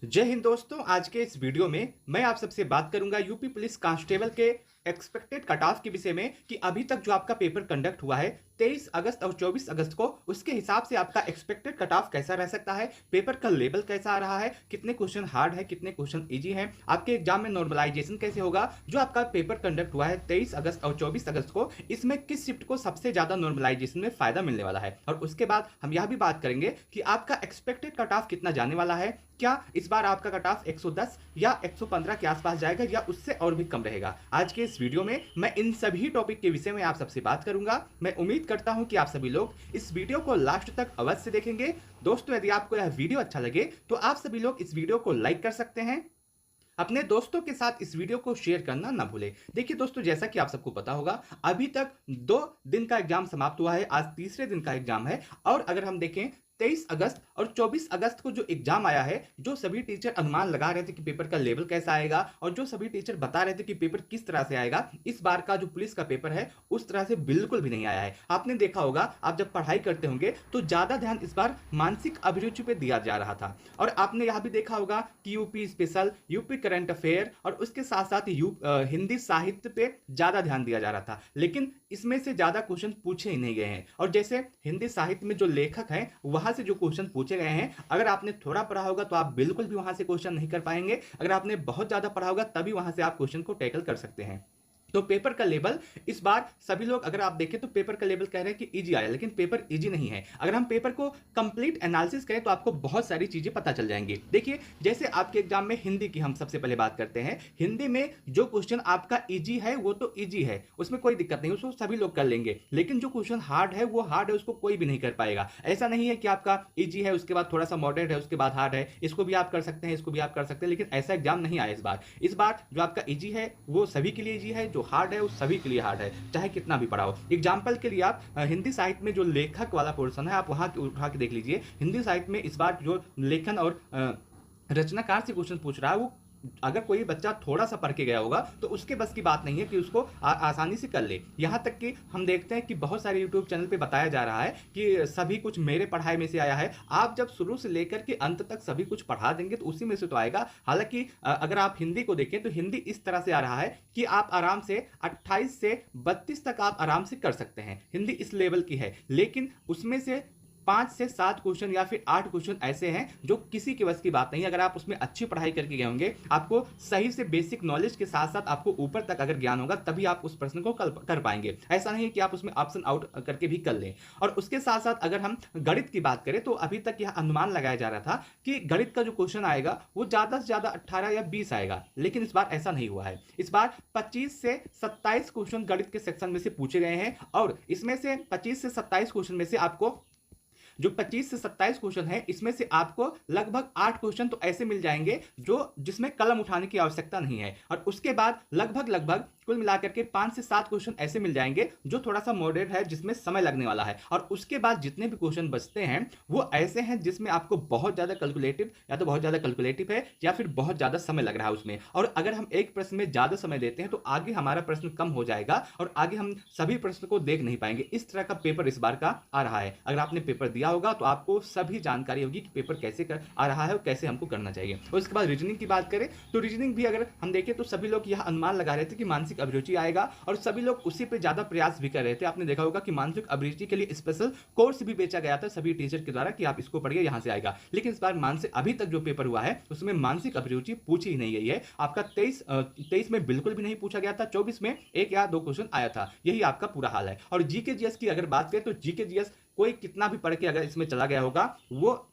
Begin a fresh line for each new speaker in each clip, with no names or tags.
जय हिंद दोस्तों। आज के इस वीडियो में मैं आप सबसे बात करूंगा यूपी पुलिस कांस्टेबल के एक्सपेक्टेड कट ऑफ के विषय में कि अभी तक जो आपका पेपर कंडक्ट हुआ है 23 अगस्त और 24 अगस्त को, उसके हिसाब से आपका एक्सपेक्टेड कट ऑफ कैसा रह सकता है, पेपर का लेवल कैसा आ रहा है, कितने क्वेश्चन हार्ड है, कितने क्वेश्चन इजी हैं, आपके एग्जाम में नॉर्मलाइजेशन कैसे होगा। जो आपका पेपर कंडक्ट हुआ है 23 अगस्त और 24 अगस्त को, इसमें किस शिफ्ट को सबसे ज्यादा नॉर्मलाइजेशन में फायदा मिलने वाला है। और उसके बाद हम यह भी बात करेंगे कि आपका एक्सपेक्टेड कट ऑफ कितना जाने वाला है, क्या इस बार आपका कट ऑफ 110 या 115 के आसपास जाएगा या उससे और भी कम रहेगा। आज के इस वीडियो में मैं इन सभी टॉपिक के विषय में आप सबसे बात करूंगा। मैं उम्मीद करता हूं कि आप सभी लोग इस वीडियो को लास्ट तक अवश्य देखेंगे। दोस्तों, यदि आपको यह वीडियो अच्छा लगे तो आप सभी लोग इस वीडियो को लाइक कर सकते हैं, अपने दोस्तों के साथ इस वीडियो को शेयर करना ना भूलें। देखिए दोस्तों, जैसा कि आप सबको पता होगा, अभी तक 2 दिन का एग्जाम समाप्त हुआ है, आज तीसरे दिन का एग्जाम है। और अगर हम देखें 23 अगस्त और 24 अगस्त को जो एग्जाम आया है, जो सभी टीचर अनुमान लगा रहे थे कि पेपर का लेवल कैसा आएगा और जो सभी टीचर बता रहे थे कि पेपर किस तरह से आएगा, इस बार का जो पुलिस का पेपर है उस तरह से बिल्कुल भी नहीं आया है। आपने देखा होगा, आप जब पढ़ाई करते होंगे तो ज्यादा ध्यान इस बार मानसिक अभिरुचि पे दिया जा रहा था। और आपने यह भी देखा होगा कि UP special, UP current affair और उसके साथ साथ हिंदी साहित्य पे ज्यादा ध्यान दिया जा रहा था, लेकिन इसमें से ज्यादा क्वेश्चन पूछे ही नहीं गए हैं। और जैसे हिंदी साहित्य में जो लेखक हैं वहां से जो क्वेश्चन पूछे गए हैं, अगर आपने थोड़ा पढ़ा होगा तो आप बिल्कुल भी वहां से क्वेश्चन नहीं कर पाएंगे। अगर आपने बहुत ज्यादा पढ़ा होगा तभी वहां से आप क्वेश्चन को टैकल कर सकते हैं। तो पेपर का लेवल इस बार सभी लोग, अगर आप देखें तो पेपर का लेवल कह रहे हैं कि इजी आया, लेकिन पेपर इजी नहीं है। अगर हम पेपर को कंप्लीट एनालिसिस करें तो आपको बहुत सारी चीजें पता चल जाएंगी। देखिए, जैसे आपके एग्जाम में हिंदी की हम सबसे पहले बात करते हैं। हिंदी में जो क्वेश्चन आपका इजी है वो तो इजी है, उसमें कोई दिक्कत नहीं, उसको सभी लोग कर लेंगे। लेकिन जो क्वेश्चन हार्ड है वो हार्ड है, उसको कोई भी नहीं कर पाएगा। ऐसा नहीं है कि आपका इजी है उसके बाद थोड़ा सा मॉडरेट है उसके बाद हार्ड है, इसको भी आप कर सकते हैं, इसको भी आप कर सकते हैं, लेकिन ऐसा एग्जाम नहीं आया इस बार। इस बार जो आपका इजी है वो सभी के लिए इजी है, जो हार्ड है वो सभी के लिए हार्ड है, चाहे कितना भी पढ़ा हो। एग्जाम्पल के लिए आप हिंदी साहित्य में जो लेखक वाला पोर्शन है आप वहां उठा के देख लीजिए। हिंदी साहित्य में इस बार जो लेखन और रचनाकार से क्वेश्चन पूछ रहा है, वो अगर कोई बच्चा थोड़ा सा पढ़ के गया होगा तो उसके बस की बात नहीं है कि उसको आसानी से कर ले। यहां तक कि हम देखते हैं कि बहुत सारे यूट्यूब चैनल पे बताया जा रहा है कि सभी कुछ मेरे पढ़ाई में से आया है। आप जब शुरू से लेकर के अंत तक सभी कुछ पढ़ा देंगे तो उसी में से तो आएगा। हालांकि अगर आप हिंदी को देखें तो हिंदी इस तरह से आ रहा है कि आप आराम से 28 से 32 तक आप आराम से कर सकते हैं। हिंदी इस लेवल की है, लेकिन उसमें से 5 से 7 क्वेश्चन या फिर 8 क्वेश्चन ऐसे हैं जो किसी के बस की बात नहीं है। अगर आप उसमें अच्छी पढ़ाई करके गए होंगे, आपको सही से बेसिक नॉलेज के साथ साथ आपको ऊपर तक अगर ज्ञान होगा, तभी आप उस प्रश्न को कर पाएंगे। ऐसा नहीं है कि आप उसमें ऑप्शन आउट करके भी कर लें। और उसके साथ साथ अगर हम गणित की बात करें तो अभी तक यह अनुमान लगाया जा रहा था कि गणित का जो क्वेश्चन आएगा वो ज्यादा से ज्यादा 18 या 20 आएगा, लेकिन इस बार ऐसा नहीं हुआ है। इस बार 25 से 27 क्वेश्चन गणित के सेक्शन में से पूछे गए हैं, और इसमें से 25 से 27 क्वेश्चन में से आपको जो 25 से 27 क्वेश्चन है, इसमें से आपको लगभग 8 क्वेश्चन तो ऐसे मिल जाएंगे जो जिसमें कलम उठाने की आवश्यकता नहीं है। और उसके बाद लगभग कुल मिलाकर के 5 से 7 क्वेश्चन ऐसे मिल जाएंगे जो थोड़ा सा मॉडरेट है, जिसमें समय लगने वाला है। और उसके बाद जितने भी क्वेश्चन बचते हैं वो ऐसे हैं जिसमें आपको बहुत ज्यादा कैलकुलेटिव, या तो बहुत ज्यादा कैलकुलेटिव है या फिर बहुत ज्यादा समय लग रहा है उसमें। और अगर हम एक प्रश्न में ज्यादा समय देते हैं तो आगे हमारा प्रश्न कम हो जाएगा और आगे हम सभी प्रश्न को देख नहीं पाएंगे। इस तरह का पेपर इस बार का आ रहा है। अगर आपने पेपर दिया होगा तो आपको सभी जानकारी होगी कि पेपर कैसे आ रहा है और कैसे हमको करना चाहिए। और उसके बाद रीजनिंग की बात करें तो रीजनिंग भी अगर हम देखें तो सभी लोग यह अनुमान लगा रहे थे कि मानसिक अभिरुचि आएगा, और सभी लोग उसी पे ज्यादा प्रयास भी कर रहे थे। आपने देखा होगा कि मानसिक अभिरुचि के लिए स्पेशल कोर्स भी बेचा गया था सभी टीचर के द्वारा कि आप इसको पढ़िए, यहां से आएगा। लेकिन इस बार मानसिक, अभी तक जो पेपर हुआ है उसमें मानसिक अभिरुचि पूछी ही नहीं गई है। आपका 23 में बिल्कुल भी नहीं पूछा गया था, 24 में 1 या 2 क्वेश्चन आया था। यही आपका पूरा हाल है। और जीके जीएस की अगर बात करें तो जीके जीएस कोई कितना भी पढ़ के अगर इसमें चला गया होगा, वो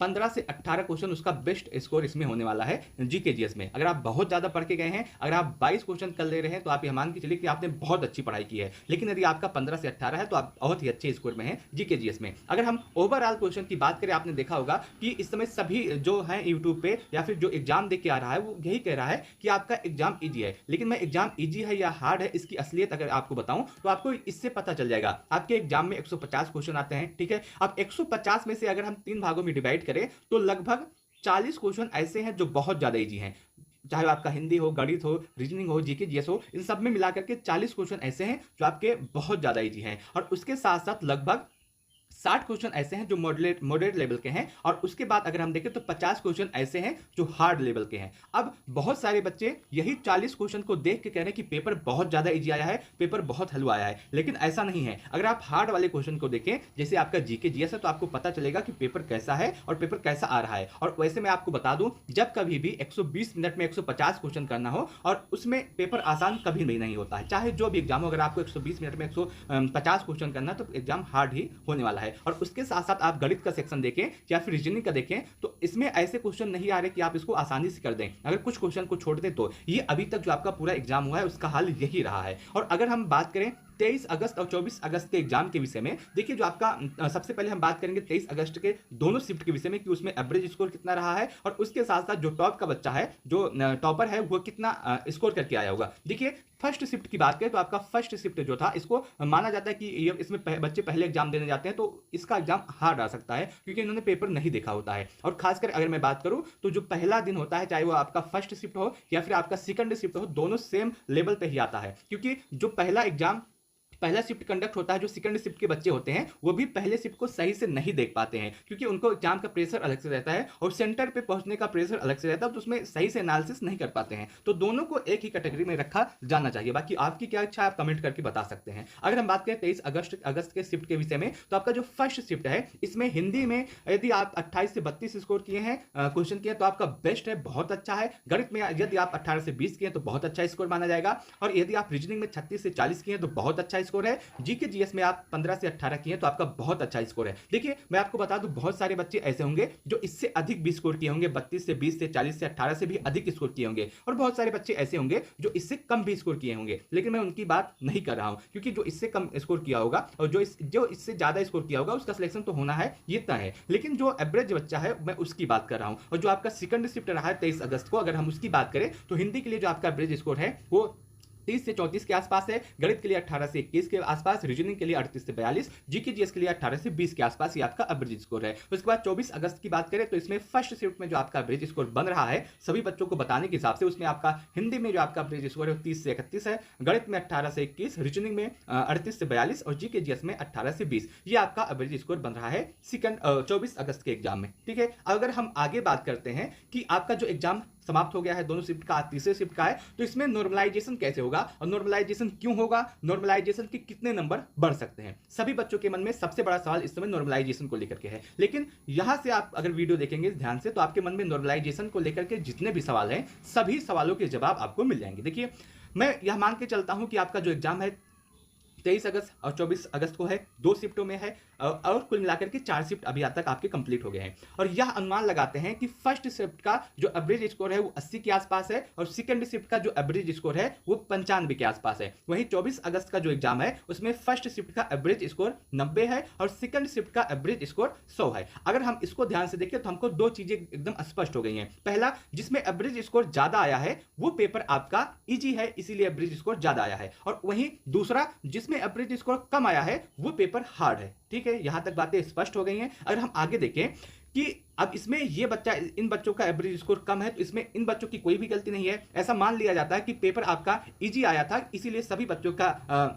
15 से 18 क्वेश्चन उसका बेस्ट स्कोर इसमें होने वाला है जीके जीएस में। अगर आप बहुत ज्यादा पढ़ के गए हैं, अगर आप 22 क्वेश्चन कर ले रहे हैं तो आप ये मान के चलिए कि आपने बहुत अच्छी पढ़ाई की है। लेकिन यदि आपका 15 से 18 है तो आप बहुत ही अच्छे स्कोर में हैं जीके जीएस में। अगर हम ओवरऑल क्वेश्चन की बात करें, आपने देखा होगा कि इस समय सभी जो है यूट्यूब पे या फिर जो एग्जाम दे के आ रहा है वो यही कह रहा है कि आपका एग्जाम ईजी है। लेकिन मैं एग्जाम ईजी है या हार्ड है इसकी असलियत अगर आपको बताऊं तो आपको इससे पता चल जाएगा। आपके एग्जाम में 150 क्वेश्चन आते हैं, ठीक है। अब 150 में से अगर हम 3 भागों में डिवाइड करें तो लगभग 40 क्वेश्चन ऐसे हैं जो बहुत ज्यादा इजी हैं। चाहे आपका हिंदी हो, गणित हो, रीजनिंग हो, जीके जीएस हो, इन सब में मिलाकर के 40 क्वेश्चन ऐसे हैं जो आपके बहुत ज्यादा इजी हैं। और उसके साथ साथ लगभग 60 क्वेश्चन ऐसे हैं जो मॉडरेट लेवल के हैं, और उसके बाद अगर हम देखें तो 50 क्वेश्चन ऐसे हैं जो हार्ड लेवल के हैं। अब बहुत सारे बच्चे यही 40 क्वेश्चन को देख के कह रहे हैं कि पेपर बहुत ज्यादा इजी आया है, पेपर बहुत हल्का आया है, लेकिन ऐसा नहीं है। अगर आप हार्ड वाले क्वेश्चन को देखें, जैसे आपका जीके जीएस है, तो आपको पता चलेगा कि पेपर कैसा है और पेपर कैसा आ रहा है। और वैसे मैं आपको बता दूं, जब कभी भी 120 मिनट में 150 क्वेश्चन करना हो, और उसमें पेपर आसान कभी भी नहीं होता है, चाहे जो भी एग्जाम हो। अगर आपको 120 मिनट में 150 क्वेश्चन करना है तो एग्जाम हार्ड ही होने वाला है। और उसके साथ साथ आप गणित का सेक्शन देखें या फिर रीजनिंग का देखें, तो इसमें ऐसे क्वेश्चन नहीं आ रहे कि आप इसको आसानी से कर दें। अगर कुछ क्वेश्चन को छोड़ दें तो ये अभी तक जो आपका पूरा एग्जाम हुआ है उसका हाल यही रहा है। और अगर हम बात करें 23 अगस्त और 24 अगस्त के एग्जाम के विषय में, देखिए जो आपका सबसे पहले हम बात करेंगे 23 अगस्त के दोनों शिफ्ट के विषय में कि उसमें एवरेज स्कोर कितना रहा है, और उसके साथ साथ जो टॉप का बच्चा है, जो टॉपर है, वो कितना स्कोर करके आया होगा। देखिए फर्स्ट शिफ्ट की बात करें तो आपका फर्स्ट शिफ्ट जो था, इसको माना जाता है कि इसमें बच्चे पहले एग्जाम देने जाते हैं, तो इसका एग्जाम हार्ड आ सकता है क्योंकि इन्होंने पेपर नहीं देखा होता है। और खासकर अगर मैं बात करूं तो जो पहला दिन होता है, चाहे वो आपका फर्स्ट शिफ्ट हो या फिर आपका सेकंड शिफ्ट हो, दोनों सेम लेवल पे ही आता है। क्योंकि जो पहला शिफ्ट कंडक्ट होता है, जो सेकंड शिफ्ट के बच्चे होते हैं वो भी पहले शिफ्ट को सही से नहीं देख पाते हैं, क्योंकि उनको एग्जाम का प्रेशर अलग से रहता है और सेंटर पे पहुंचने का प्रेशर अलग से रहता है, तो उसमें सही से एनालिसिस नहीं कर पाते हैं। तो दोनों को एक ही कैटेगरी में रखा जाना चाहिए। बाकी आपकी क्या इच्छा है आप कमेंट करके बता सकते हैं। अगर हम बात करें 23 अगस्त के शिफ्ट के विषय में, तो आपका जो फर्स्ट शिफ्ट है, इसमें हिंदी में यदि आप 28 से 32 स्कोर किए हैं, क्वेश्चन किए, तो आपका बेस्ट है, बहुत अच्छा है। गणित में यदि आप 18 से 20 किए तो बहुत अच्छा स्कोर माना जाएगा। और यदि आप रीजनिंग में 36 से 40 किए तो बहुत अच्छा स्कोर है। जीके जीएस में आप 15 से 18 किए तो आपका बहुत अच्छा स्कोर है। देखिए मैं आपको बता दूं, बहुत सारे बच्चे ऐसे होंगे जो इससे अधिक भी स्कोर किए होंगे, 32 से 20 से 40 से 18 से भी अधिक स्कोर किए होंगे, और बहुत सारे बच्चे ऐसे होंगे जो इससे कम भी स्कोर किए होंगे, लेकिन मैं उनकी बात नहीं कर रहा हूं, क्योंकि जो इससे कम स्कोर किया होगा और जो इससे ज्यादा स्कोर किया होगा उसका सिलेक्शन तो होना है, ये तय है। लेकिन जो एवरेज बच्चा है मैं उसकी बात कर रहा हूं। और जो आपका सेकंड शिफ्ट रहा है 23 अगस्त को, अगर हम उसकी बात करें तो हिंदी के लिए जो आपका एवरेज स्कोर है वो 30 से 34 के आसपास है, गणित के लिए 18 से 21 के आसपास, रीजनिंग के लिए 38 से 42, जीके जीएस के लिए 18 से 20 के आसपास ये आपका एवरेज स्कोर है। उसके बाद 24 अगस्त की बात करें तो इसमें फर्स्ट शिफ्ट में जो आपका एवरेज स्कोर बन रहा है सभी बच्चों को बताने के हिसाब से, उसमें आपका हिंदी में जो आपका एवरेज स्कोर है 30 से 31 है, गणित में 18 से 21, रीजनिंग में 38 से 42 और जीके जीएस में 18 से 20, ये आपका एवरेज स्कोर बन रहा है 24 अगस्त के एग्जाम में। ठीक है, अगर हम आगे बात करते हैं कि आपका जो एग्जाम समाप्त हो गया है दोनों शिफ्ट का, तीसरे शिफ्ट का है, तो इसमें नॉर्मलाइजेशन कैसे होगा और नॉर्मलाइजेशन क्यों होगा, नॉर्मलाइजेशन के कितने नंबर बढ़ सकते हैं। सभी बच्चों के मन में सबसे बड़ा सवाल इस समय नॉर्मलाइजेशन को लेकर के है। लेकिन यहां से आप अगर वीडियो देखेंगे ध्यान से तो आपके मन में नॉर्मलाइजेशन को लेकर के जितने भी सवाल हैं सभी सवालों के जवाब आपको मिल जाएंगे। देखिए मैं यह मान के चलता हूं कि आपका जो एग्जाम है 23 अगस्त और 24 अगस्त को है, 2 शिफ्टों में है, और कुल मिलाकर के 4 शिफ्ट अभी तक आपके कंप्लीट हो गए हैं। और यह अनुमान लगाते हैं कि फर्स्ट शिफ्ट का जो एवरेज स्कोर है वो 80 के आसपास है, और सेकंड शिफ्ट का जो एवरेज स्कोर है वो 95 के आसपास है। वहीं 24 अगस्त का जो एग्जाम है उसमें फर्स्ट शिफ्ट का एवरेज स्कोर 90 है और सेकंड शिफ्ट का एवरेज स्कोर 100 है। अगर हम इसको ध्यान से देखें तो हमको दो चीजें एकदम स्पष्ट हो गई हैं। पहला, जिसमें एवरेज स्कोर ज्यादा आया है वो पेपर आपका इजी है, इसीलिए एवरेज स्कोर ज्यादा आया है। और वहीं दूसरा, जिसमें एवरेज स्कोर कम आया है वो पेपर हार्ड है। ठीक है, यहां तक बातें स्पष्ट हो गई हैं। अगर हम आगे देखें कि अब इसमें ये बच्चा, इन बच्चों का एवरेज स्कोर कम है तो इसमें इन बच्चों की कोई भी गलती नहीं है। ऐसा मान लिया जाता है कि पेपर आपका इजी आया था इसीलिए सभी बच्चों का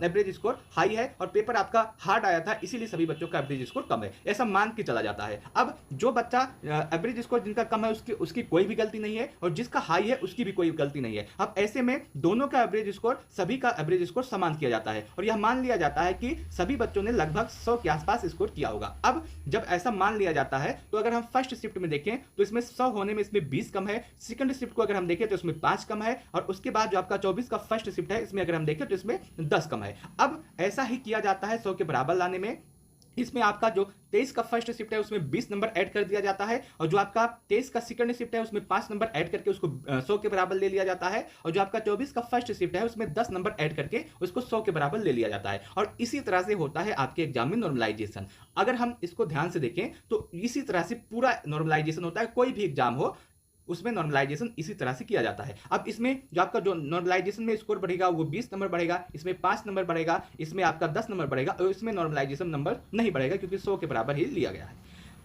एवरेज स्कोर हाई है, और पेपर आपका हार्ड आया था इसीलिए सभी बच्चों का एवरेज स्कोर कम है, ऐसा मान के चला जाता है। अब जो बच्चा एवरेज स्कोर जिनका कम है उसकी कोई भी गलती नहीं है, और जिसका हाई है उसकी भी कोई गलती नहीं है। अब ऐसे में दोनों का एवरेज स्कोर, सभी का एवरेज स्कोर समान किया जाता है, और यह मान लिया जाता है कि सभी बच्चों ने लगभग 100 के आसपास स्कोर किया होगा। अब जब ऐसा मान लिया जाता है तो अगर हम फर्स्ट शिफ्ट में देखें तो इसमें 100 होने में इसमें 20 कम है, सेकंड शिफ्ट को अगर हम देखें तो इसमें 5 कम है, और उसके बाद जो आपका 24 का फर्स्ट शिफ्ट है इसमें अगर हम देखें तो इसमें 10 कम है। अब ऐसा ही किया जाता है 100 के बराबर लाने में। इसमें आपका जो 23 का फर्स्ट शिफ्ट है उसमें 20 नंबर ऐड कर दिया जाता है, और जो आपका 23 का सेकंड शिफ्ट है उसमें 5 नंबर ऐड करके उसको 100 के बराबर ले लिया जाता है, और जो आपका 24 का फर्स्ट शिफ्ट है उसमें 10 नंबर ऐड करके उसको 100 के बराबर ले लिया जाता है। और इसी तरह से होता है आपके एग्जाम में नॉर्मलाइजेशन। अगर हम इसको ध्यान से देखें तो इसी तरह से पूरा नॉर्मलाइजेशन होता है, कोई भी एग्जाम हो उसमें नॉर्मलाइजेशन इसी तरह से किया जाता है। अब इसमें जो आपका जो नॉर्मलाइजेशन में स्कोर बढ़ेगा वो 20 नंबर बढ़ेगा, इसमें 5 नंबर बढ़ेगा, इसमें आपका 10 नंबर बढ़ेगा, और इसमें नॉर्मलाइजेशन नंबर नहीं बढ़ेगा क्योंकि 100 के बराबर ही लिया गया है।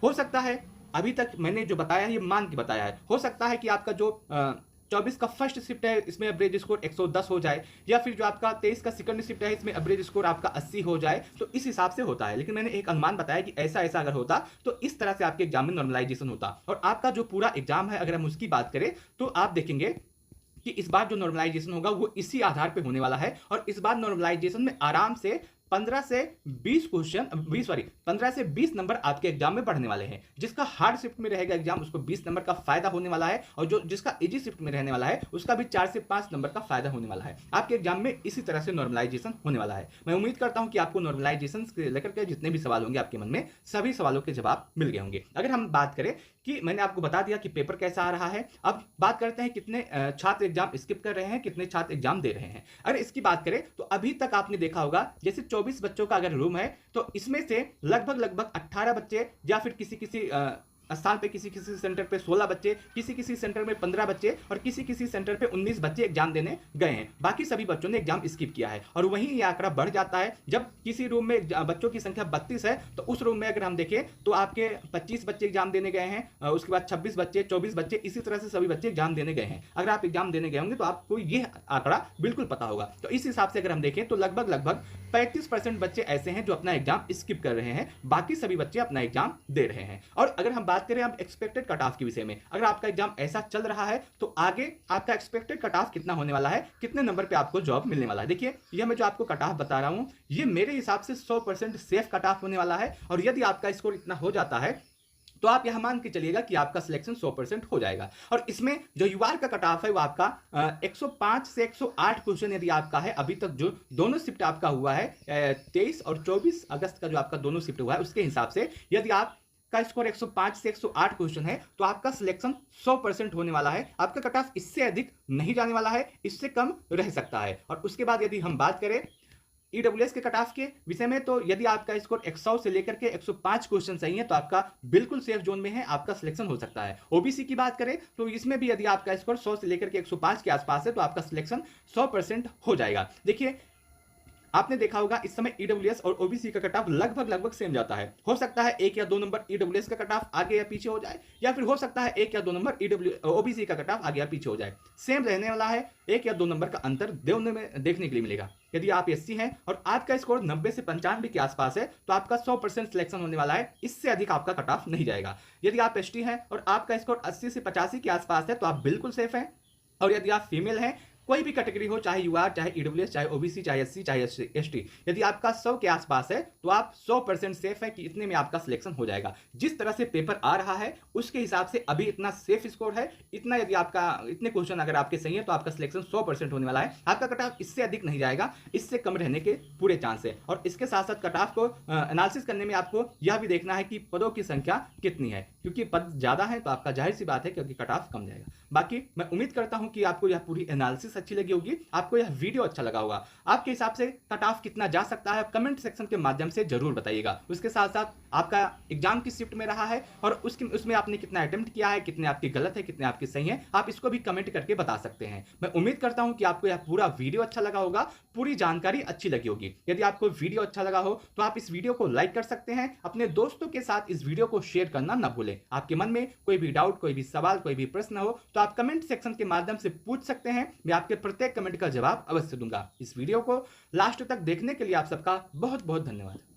हो सकता है अभी तक मैंने जो बताया है ये मान के बताया है, हो सकता है कि आपका जो 24 का फर्स्ट शिफ्ट है, इसमें एवरेज स्कोर 110 हो जाए, या फिर जो आपका 23 का सेकंड शिफ्ट है, इसमें एवरेज स्कोर आपका 80 हो जाए, तो इस हिसाब से होता है। लेकिन मैंने एक अनुमान बताया कि ऐसा ऐसा अगर होता तो इस तरह से आपके एग्जाम में नॉर्मलाइजेशन होता। और आपका जो पूरा एग्जाम है, अगर हम उसकी बात करें तो आप देखेंगे कि इस बार जो नॉर्मलाइजेशन होगा वो इसी आधार पे होने वाला है। और इस बार नॉर्मलाइजेशन में आराम से 15 से 20 क्वेश्चन 15 से 20 नंबर आपके एग्जाम में बढ़ने वाले हैं। जिसका हार्ड शिफ्ट में रहेगा एग्जाम, उसको 20 नंबर का फायदा होने वाला है, और जो जिसका इजी शिफ्ट में रहने वाला है उसका भी 4 से 5 नंबर का फायदा होने वाला है। आपके एग्जाम में इसी तरह से नॉर्मलाइजेशन होने वाला है। मैं उम्मीद करता हूं कि आपको नॉर्मलाइजेशन से लेकर के जितने भी सवाल होंगे आपके मन में, सभी सवालों के जवाब मिल गए होंगे। अगर हम बात करें कि मैंने आपको बता दिया कि पेपर कैसा आ रहा है, अब बात करते हैं कितने छात्र एग्जाम स्किप कर रहे हैं, कितने छात्र एग्जाम दे रहे हैं। अगर इसकी बात करें तो अभी तक आपने देखा होगा, जैसे 24 बच्चों का अगर रूम है तो इसमें से लगभग 18 बच्चे, या फिर किसी स्थान पे किसी सेंटर पे 16 बच्चे, किसी सेंटर में 15 बच्चे, और किसी सेंटर पे 19 बच्चे एग्जाम देने गए हैं। बाकी सभी बच्चों ने एग्जाम स्किप किया है। और वहीं ये आंकड़ा बढ़ जाता है जब किसी रूम में बच्चों की संख्या 32 है, तो उस रूम में अगर हम देखें तो आपके 25 बच्चे एग्जाम देने गए हैं, उसके बाद 26 बच्चे, 24 बच्चे, इसी तरह से सभी बच्चे एग्जाम देने गए हैं। अगर आप एग्जाम देने गए होंगे तो आपको ये आंकड़ा बिल्कुल पता होगा। तो इस हिसाब से अगर हम देखें तो लगभग 35% बच्चे ऐसे हैं जो अपना एग्जाम स्किप कर रहे हैं, बाकी सभी बच्चे अपना एग्जाम दे रहे हैं। और अगर हम बात करें अब एक्सपेक्टेड कट ऑफ के विषय में, अगर आपका एग्जाम ऐसा चल रहा है तो आगे आपका एक्सपेक्टेड कट ऑफ कितना होने वाला है, कितने नंबर पे आपको जॉब मिलने वाला है। देखिए, यह मैं जो आपको कट ऑफ बता रहा हूं, ये मेरे हिसाब से 100% सेफ कट ऑफ होने वाला है। और यदि आपका स्कोर इतना हो जाता है तो आप यह मान के चलिएगा कि आपका सिलेक्शन 100% हो जाएगा। और इसमें जो यूआर का कट ऑफ है वो आपका 105 से 108 क्वेश्चन यदि आपका है, अभी तक जो दोनों शिफ्ट आपका हुआ है 23 और 24 अगस्त का जो आपका दोनों शिफ्ट हुआ है, उसके हिसाब से यदि आप का स्कोर 105 से 108 क्वेश्चन है तो आपका सिलेक्शन 100% होने वाला है। आपका कट ऑफ इससे अधिक नहीं जाने वाला है, इससे कम रह सकता है। और उसके बाद यदि हम बात करें ईडब्ल्यूएस के कट ऑफ के विषय में, तो यदि आपका स्कोर 100 से लेकर के 105 क्वेश्चन सही है तो आपका बिल्कुल सेफ जोन में है, आपका सिलेक्शन हो सकता है। ओबीसी की बात करें तो इसमें भी यदि आपका स्कोर 100 से लेकर के 105 के आसपास है तो आपका सिलेक्शन 100% हो जाएगा। देखिए, आपने देखा होगा इस समय ईडब्ल्यूएस और ओबीसी का कट ऑफ लगभग सेम जाता है। हो सकता है 1 या 2 नंबर ईडब्ल्यूएस का कट ऑफ आगे या पीछे हो जाए, या फिर हो सकता है 1 या 2 नंबर ओबीसी का कट ऑफ आगे या पीछे हो जाए। सेम रहने वाला है, 1 या 2 नंबर का अंतर देखने के लिए मिलेगा। यदि आप एससी हैं और आपका स्कोर 90 से 95 के आसपास है तो आपका 100% सिलेक्शन होने वाला है, इससे अधिक आपका कट ऑफ नहीं जाएगा। यदि आप एसटी हैं और आपका स्कोर 80 से 85 के आसपास है तो आप बिल्कुल सेफ हैं। और यदि आप फीमेल हैं, कोई भी कैटेगरी हो, चाहे यूआर, चाहे ईडब्ल्यूएस, चाहे ओबीसी, चाहे एससी, चाहे एसटी, यदि आपका 100 के आसपास है तो आप 100% सेफ है कि इतने में आपका सिलेक्शन हो जाएगा। जिस तरह से पेपर आ रहा है उसके हिसाब से अभी इतना सेफ स्कोर है, इतना यदि आपका इतने क्वेश्चन अगर आपके सही है तो आपका सिलेक्शन 100% होने वाला है। आपका कट ऑफ इससे अधिक नहीं जाएगा, इससे कम रहने के पूरे चांस है। और इसके साथ साथ कट ऑफ को एनालिसिस करने में आपको यह भी देखना है कि पदों की संख्या कितनी है, क्योंकि पद ज्यादा है तो आपका जाहिर सी बात है क्योंकि कट ऑफ कम जाएगा। बाकी मैं उम्मीद करता हूं कि आपको यह पूरी एनालिसिस अच्छी लगी होगी, आपको यह वीडियो अच्छा लगा होगा। आपके हिसाब से कट ऑफ कितना जा सकता है कमेंट सेक्शन के माध्यम से जरूर बताइएगा। उसके साथ साथ आपका एग्जाम किस शिफ्ट में रहा है और उसमें आपने कितना अटेम्प्ट किया है, कितने आपके गलत है, कितने आपके सही है, आप इसको भी कमेंट करके बता सकते हैं। मैं उम्मीद करता हूं कि आपको यह पूरा वीडियो अच्छा लगा होगा, पूरी जानकारी अच्छी लगी होगी। यदि आपको वीडियो अच्छा लगा हो तो आप इस वीडियो को लाइक कर सकते हैं, अपने दोस्तों के साथ इस वीडियो को शेयर करना ना भूलें। आपके मन में कोई भी डाउट, कोई भी सवाल, कोई भी प्रश्न हो तो आप कमेंट सेक्शन के माध्यम से पूछ सकते हैं, मैं आपके प्रत्येक कमेंट का जवाब अवश्य दूंगा। इस वीडियो को लास्ट तक देखने के लिए आप सबका बहुत बहुत धन्यवाद।